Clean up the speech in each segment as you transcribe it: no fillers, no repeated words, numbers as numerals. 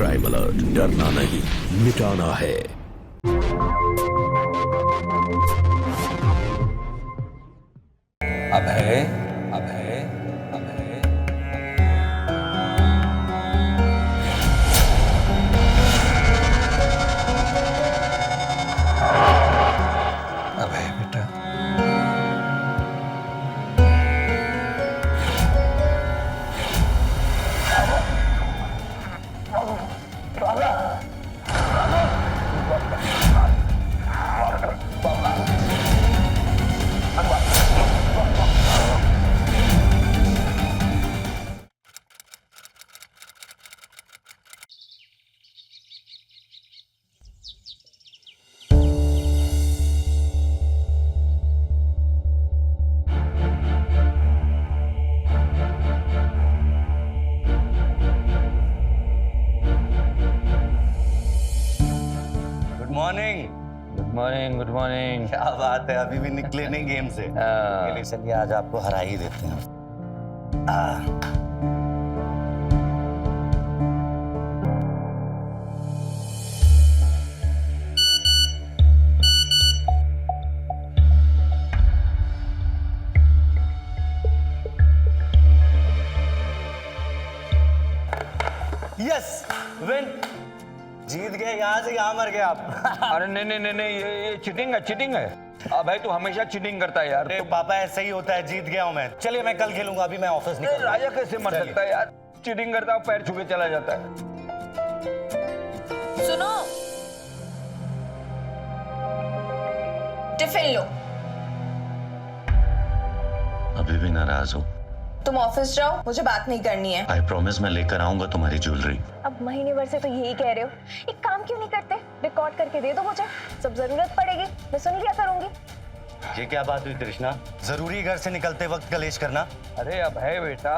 Crime alert, डरना नहीं मिटाना है। अभय, अभय, अभय, अभय बेटा, good morning. Good morning, good morning. क्या बात है, अभी भी निकले नहीं गेम से। चलिए चलिए, आज आपको हरा ही देते हैं। Yes, win. जीत गए, यहाँ से यहाँ मर गए आप। अरे नहीं नहीं नहीं नहीं, ये चीटिंग है, चीटिंग है। अब भाई तू हमेशा चीटिंग करता है यार। अरे पापा, ऐसा ही होता है, जीत गया हूँ मैं। चलिए मैं कल खेलूंगा, अभी मैं ऑफिस निकल। राजा कैसे मर सकता है यार? चीटिंग करता है, पैर छू के चला जाता है। सुनो, टिफिन लो। अभी भी नाराज हो? तुम ऑफिस जाओ, मुझे बात नहीं करनी है। आई प्रॉमिस, मैं लेकर आऊंगा तुम्हारी ज्वेलरी। अब महीने भर से तो यही कह रहे हो, एक काम क्यों नहीं करते, रिकॉर्ड करके दे दो मुझे, जब जरूरत पड़ेगी मैं सुन लिया करूंगी। ये क्या बात हुई कृष्णा? जरूरी घर से निकलते वक्त कलेश करना? अरे अब है बेटा,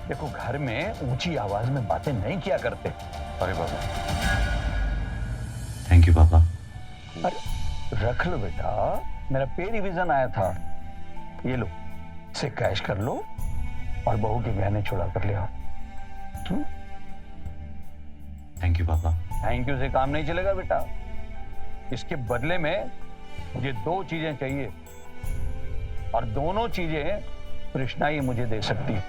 देखो घर में ऊंची आवाज में बातें नहीं किया करते। अरे बाबा, थैंक यू पापा। अरे रख लो बेटा, मेरा पे रिवीजन आया था, ये लो, इसे कैश कर लो और बहू के गहने छुड़ा कर ले आओ। थैंक यू पापा। थैंक यू से काम नहीं चलेगा बेटा, इसके बदले में मुझे 2 चीजें चाहिए और दोनों चीजें कृष्णा ही मुझे दे सकती है।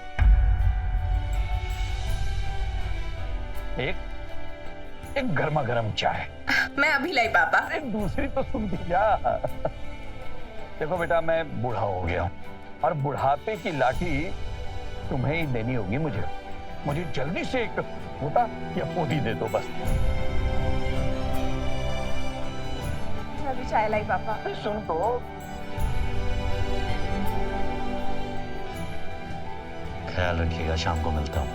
एक गर्मा गर्म चाय। मैं अभी लाई पापा। अरे दूसरी तो सुन ली जा। देखो बेटा, मैं बूढ़ा हो गया हूं और बुढ़ापे की लाठी तुम्हें ही देनी होगी मुझे जल्दी से एक होता या पोती दे दो बस। मैं अभी चाय लाई पापा। अरे सुन तो, ख्याल रखिएगा, शाम को मिलता हूँ।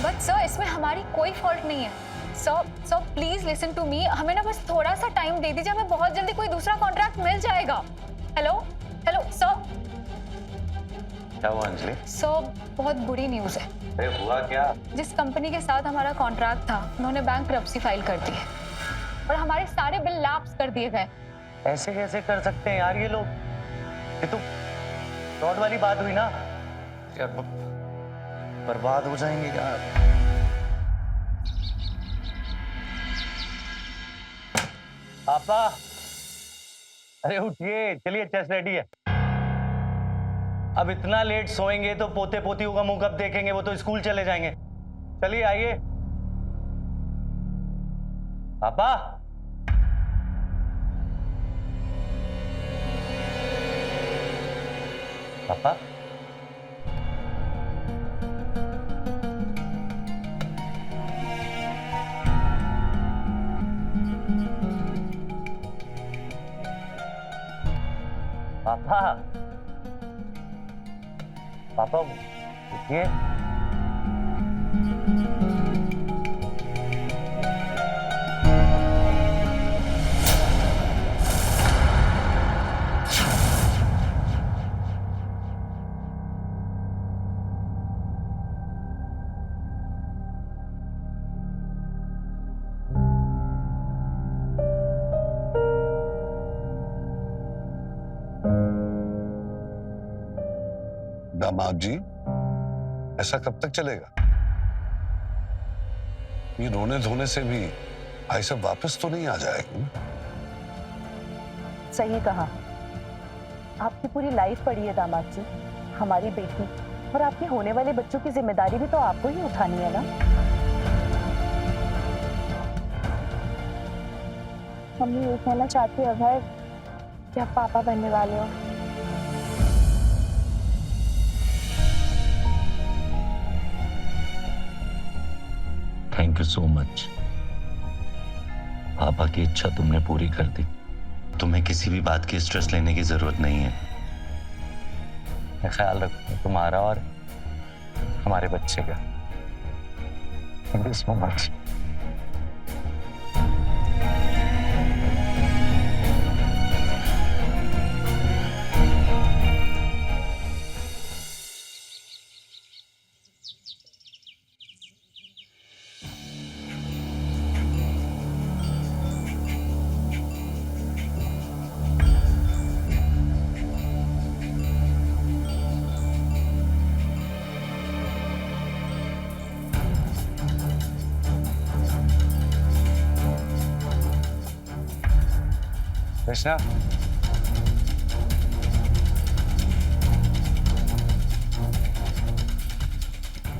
बट सर, इसमें हमारी कोई फॉल्ट नहीं है। Sir please listen to me, हमें ना बस थोड़ा सा टाइम दे दीजिए, हमें बहुत जल्दी कोई दूसरा कॉन्ट्रैक्ट मिल जाएगा। Hello hello sir. क्या हुआ अंजलि? सर बहुत बुरी न्यूज है। अरे हुआ क्या? जिस कंपनी के साथ हमारा कॉन्ट्रैक्ट था, उन्होंने बैंकरप्सी फाइल कर दी है और हमारे सारे बिल लैप्स कर दिए गए। ऐसे कैसे कर सकते हैं यार ये लोग? ये तो फ्रॉड वाली बात हुई ना यार, बर्बाद हो जाएंगे यार। पापा, अरे उठिए, चलिए चेस रेडी है। अब इतना लेट सोएंगे तो पोते पोतियों का मुंह कब देखेंगे? वो तो स्कूल चले जाएंगे। चलिए आइए। पापा, पापा, पापा, पापा उठिए। दामाद जी, ऐसा कब तक चलेगा? ये रोने धोने से भी भाई साहब वापस तो नहीं आ जाएगा ना? सही कहा। आपकी पूरी लाइफ पड़ी है दामाद जी, हमारी बेटी और आपके होने वाले बच्चों की जिम्मेदारी भी तो आपको ही उठानी है ना। मम्मी ये कहना चाहती है अभय कि आप पापा बनने वाले हो। Thank you so much. पापा की इच्छा तुमने पूरी कर दी। तुम्हें किसी भी बात की स्ट्रेस लेने की जरूरत नहीं है। ख्याल रखो तुम्हारा और हमारे बच्चे का। Thank you so much. Krishna,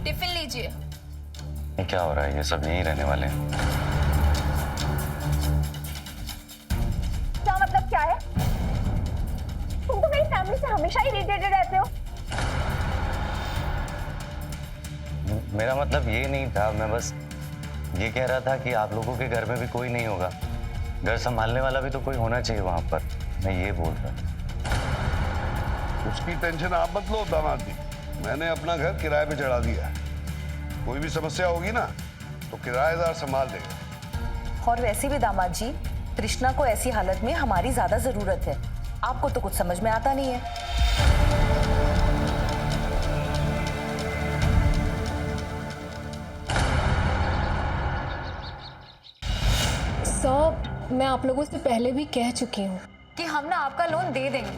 tiffin लीजिए। ये क्या हो रहा है? ये सब यहीं रहने वाले हैं। क्या मतलब क्या है? तुम तो मेरी फैमिली से हमेशा ही इरिटेटेड रहते हो। मेरा मतलब ये नहीं था, मैं बस ये कह रहा था कि आप लोगों के घर में भी कोई नहीं होगा, घर संभालने वाला भी तो कोई होना चाहिए वहां पर। मैं ये बोल रहा था। उसकी टेंशन आप मत लो दामाद जी, मैंने अपना घर किराए पे चढ़ा दिया है। कोई भी समस्या होगी ना तो किराएदार संभाल देगा। और वैसे भी दामाद जी, कृष्णा को ऐसी हालत में हमारी ज्यादा जरूरत है। आपको तो कुछ समझ में आता नहीं है। सर, मैं आप लोगों से पहले भी कह चुकी हूँ कि हम ना आपका लोन दे देंगे।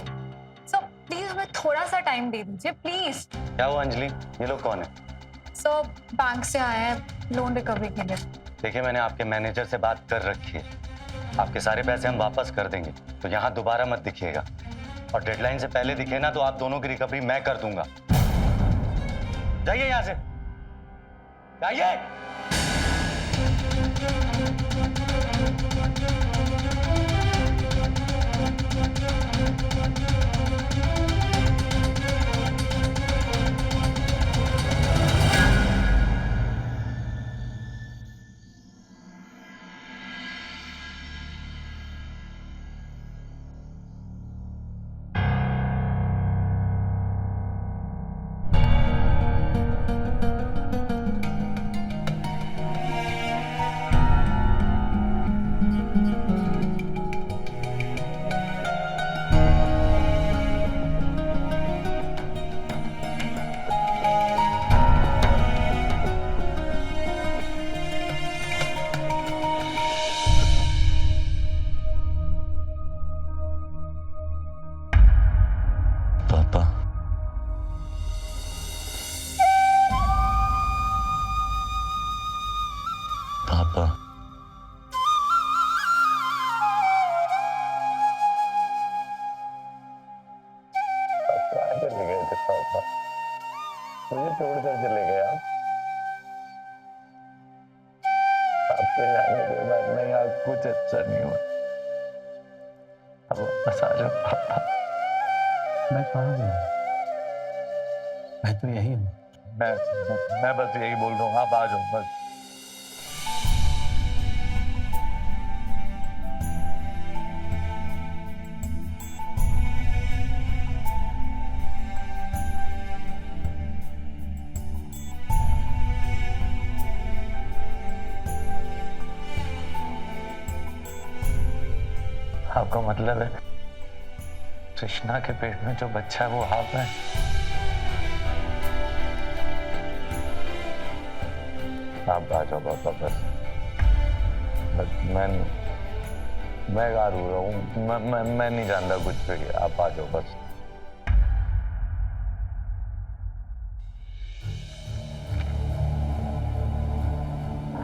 सर प्लीज हमें थोड़ा सा टाइम दे दीजिए प्लीज। क्या हुआ अंजलि? ये लोग कौन है? सर बैंक से आए हैं लोन रिकवरी के लिए। देखिए, मैंने आपके मैनेजर से बात कर रखी है, आपके सारे पैसे हम वापस कर देंगे, तो यहाँ दोबारा मत दिखिएगा। और डेडलाइन से पहले दिखे ना तो आप दोनों की रिकवरी मैं कर दूंगा। जाइए यहाँ से, जाइए। पापा, चले गए थे पापा, मुझे छोड़कर चले गए आप। आपके जाने के बाद मैं यहाँ कुछ अच्छा नहीं हुआ। अब वापस आ जाओ पापा। मैं कहाँ गया? मैं तो यही हूँ। मैं बस यही बोल रहा हूँ, आप आ जाओ बस। आपका मतलब है कृष्णा के पेट में जो बच्चा है वो आप है? आप आ जाओ पापा बस। मैं गा रू रहा हूँ, मैं नहीं जानता कुछ भी। आप आ जाओ बस।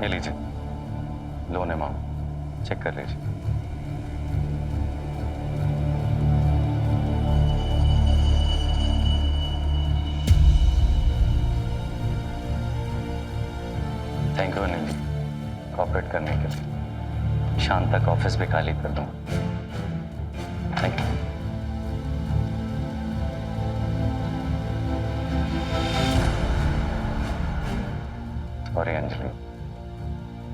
ये लीजिए लोन अमाउंट, चेक कर लीजिए। Thank you Anil ji, cooperate करने के लिए। शाम तक ऑफिस भी खाली कर दूंगा। Thank you. सॉरी अंजलि,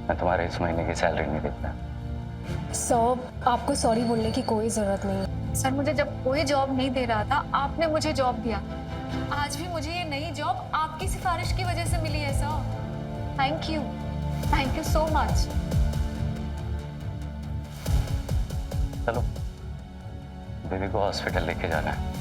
मैं तुम्हारे इस महीने की सैलरी नहीं देता। सर आपको सॉरी बोलने की कोई जरूरत नहीं है। सर मुझे जब कोई जॉब नहीं दे रहा था आपने मुझे जॉब दिया। आज भी मुझे ये नई जॉब आपकी सिफारिश की वजह से मिली है sir. Thank you so much. चलो बेबी को हॉस्पिटल लेके जाना है।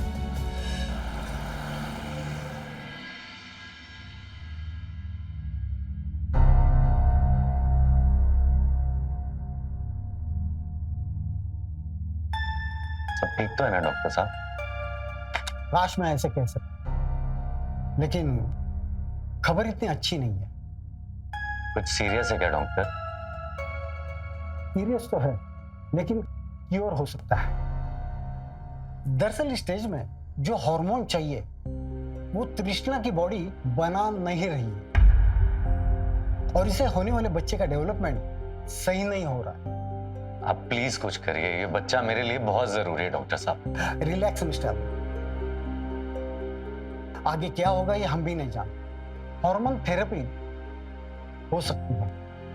सब ठीक तो है ना डॉक्टर साहब? काश मैं ऐसे कह सकता, लेकिन खबर इतनी अच्छी नहीं है। कुछ सीरियस है क्या डॉक्टर? सीरियस तो है, लेकिन क्योर हो सकता है। दरअसल स्टेज में जो हार्मोन चाहिए वो तृष्णा की बॉडी बना नहीं रही है, और इसे होने वाले बच्चे का डेवलपमेंट सही नहीं हो रहा है। आप प्लीज कुछ करिए, ये बच्चा मेरे लिए बहुत जरूरी है डॉक्टर साहब। रिलैक्स मिस्टर, आगे क्या होगा ये हम भी नहीं जानते। हार्मोन थेरेपी हो सकती है,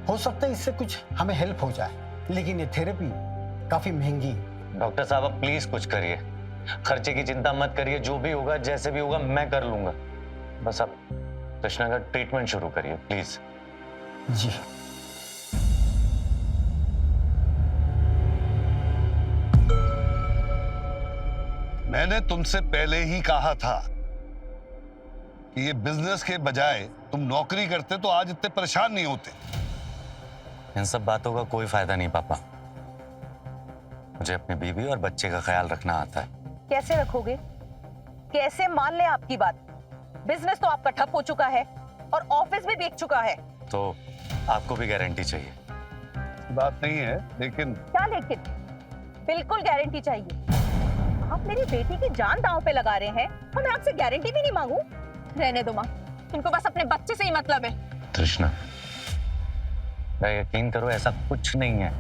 हो सकता है इससे कुछ हमें हेल्प हो जाए, लेकिन ये थेरेपी काफी महंगी है। डॉक्टर साहब आप प्लीज कुछ करिए, खर्चे की चिंता मत करिए, जो भी होगा जैसे भी होगा मैं कर लूंगा। बस आप कृष्णा का ट्रीटमेंट शुरू करिए प्लीज। जी मैंने तुमसे पहले ही कहा था कि ये बिजनेस के बजाय तुम नौकरी करते तो आज इतने परेशान नहीं होते। इन सब बातों का कोई फायदा नहीं पापा, मुझे अपनी बीवी और बच्चे का ख्याल रखना आता है। कैसे रखोगे? कैसे मान ले आपकी बात? बिजनेस तो आपका ठप हो चुका है और ऑफिस भी बिक चुका है। तो आपको भी गारंटी चाहिए? बात नहीं है, लेकिन क्या लेकिन? बिल्कुल गारंटी चाहिए। आप मेरी बेटी की जान दांव पे लगा रहे हैं और मैं आपसे गारंटी भी नहीं मांगू? रहने दो माँ, तुमको बस अपने बच्चे से ही मतलब है। कृष्णा यकीन करो ऐसा कुछ नहीं है,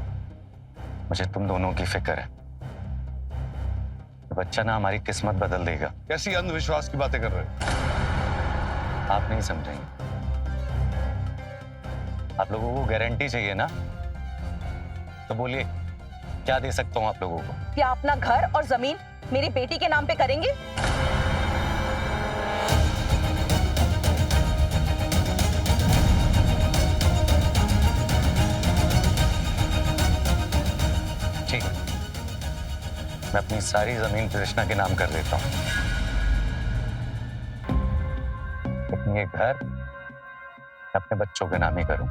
मुझे तुम दोनों की फिक्र है। बच्चा ना हमारी किस्मत बदल देगा। कैसी अंधविश्वास की बातें कर रहे हो? आप नहीं समझेंगे। आप लोगों को गारंटी चाहिए ना, तो बोलिए क्या दे सकता हूं आप लोगों को? क्या अपना घर और जमीन मेरी बेटी के नाम पे करेंगे? ठीक है, मैं अपनी सारी जमीन कृष्णा के नाम कर देता हूं, लेकिन ये घर मैं अपने बच्चों के नाम ही करूं।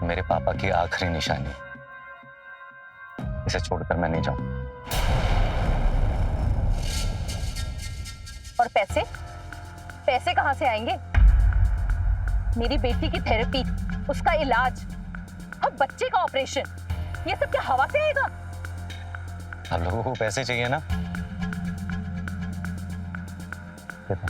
मेरे पापा की आखिरी निशानी, इसे छोड़कर मैं नहीं जाऊं। और पैसे? पैसे कहां से आएंगे? मेरी बेटी की थेरेपी, उसका इलाज, अब बच्चे का ऑपरेशन, ये सब क्या हवा से आएगा? आप लोगों को पैसे चाहिए ना? देखो,